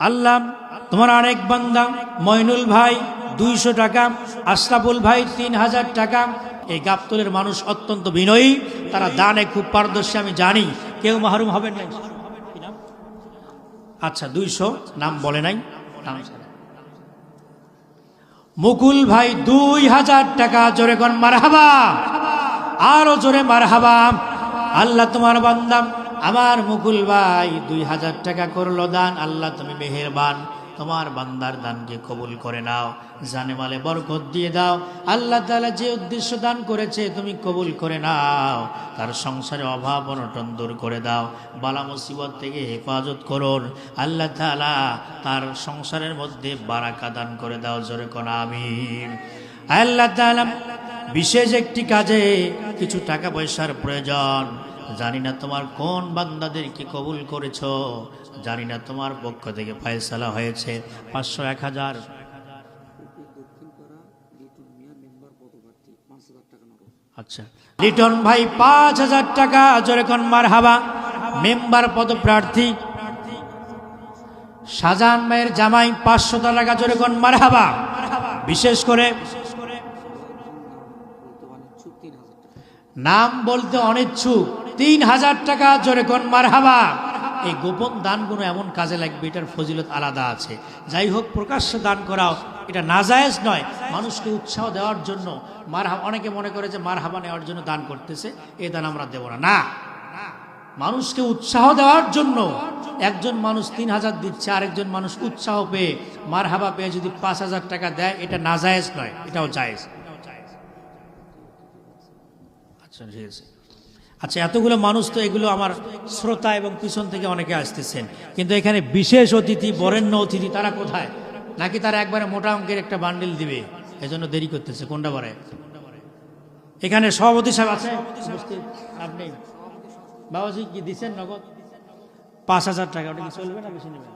আল্লাহ তোমার আরেক বান্দা মইনুল ভাই 200 টাকা, আশরাফুল ভাই 3000 টাকা। এই গাবতলের মানুষ অত্যন্ত বিনয়ী, তারা দানে খুব পারদর্শী, আমি জানি, কেউ মাহরুম হবেন না। আচ্ছা 200 নাম বলে নাই। মুকুল ভাই 2000 টাকা, জোরে কোন মারহাবা, আরো জোরে মারহাবা। আল্লাহ তোমার বান্দা আমার মুকুল ভাই 2000 টাকা করলো দান। আল্লাহ তুমি মেহেরবান, তোমার বান্দার দানকে কবুল করে নাও, জানে মালে বরকত দিয়ে দাও। আল্লাহ তাআলা যে উদ্দেশ্য দান করেছে তুমি কবুল করে নাও, তার সংসারে অভাব অনটন দূর করে দাও, বালা মুসিবত থেকে হেফাজত করুন। আল্লাহ তাআলা তার সংসারের মধ্যে বারাকা দান করে দাও, জোরে কোন আমিন। আল্লাহ তাআলা বিশেষ একটি কাজে কিছু টাকা পয়সার প্রয়োজন, জানি না তোমার কোন বান্দাদেরকে কবুল করেছো, জানি না তোমার পক্ষ থেকে ফয়সালা হয়েছে। 500, 1000। আচ্ছা লিটন ভাই 5000 টাকা, জোরে কোন মারহাবা, মেম্বার পদপ্রার্থী। শাহজাহান ভাইয়ের জামাই 500 টাকা, জোরে কোন মারহাবা। বিশেষ করে নাম বলতে অনিচ্ছুক 3000 টাকা, জোরে কোন মারহাবা। এই গোপন দানগুলো এমন কাজে লাগবে, এটার ফজিলত আলাদা আছে। যাই হোক, প্রকাশ্যে দান করাও এটা নাজায়েজ নয়, মানুষকে উৎসাহ দেওয়ার জন্য। মারহাবা, অনেকে মনে করে যে মারহাবা নেওয়ার জন্য দান করতেছে, এই দান আমরা দেব না। না, মানুষকে উৎসাহ দেওয়ার জন্য একজন মানুষ 3000 দিচ্ছে, আরেকজন মানুষ উৎসাহ পেয়ে মারহাবা পেয়ে যদি 5000 টাকা দেয়, এটা নাজায়েজ নয়, এটাও জায়েজ। আচ্ছা ঠিক আছে। আচ্ছা এতগুলো মানুষ তো, এগুলো আমার শ্রোতা এবং পিছন থেকে অনেকে আসতেছেন, কিন্তু এখানে বিশেষ অতিথি, বরেণ্য অতিথি, তারা কোথায়? নাকি তারা একবারে মোটা অঙ্কের একটা বান্ডিল দিবে, এজন্য দেরি করতেছে? কোনটা বলে? এখানে সভাপতি সাহেব আছে আপনি? বাবাজি কি দিচ্ছেন নগদ? 5000 টাকা, ওটা কি চলবে না বেশি নেবেন?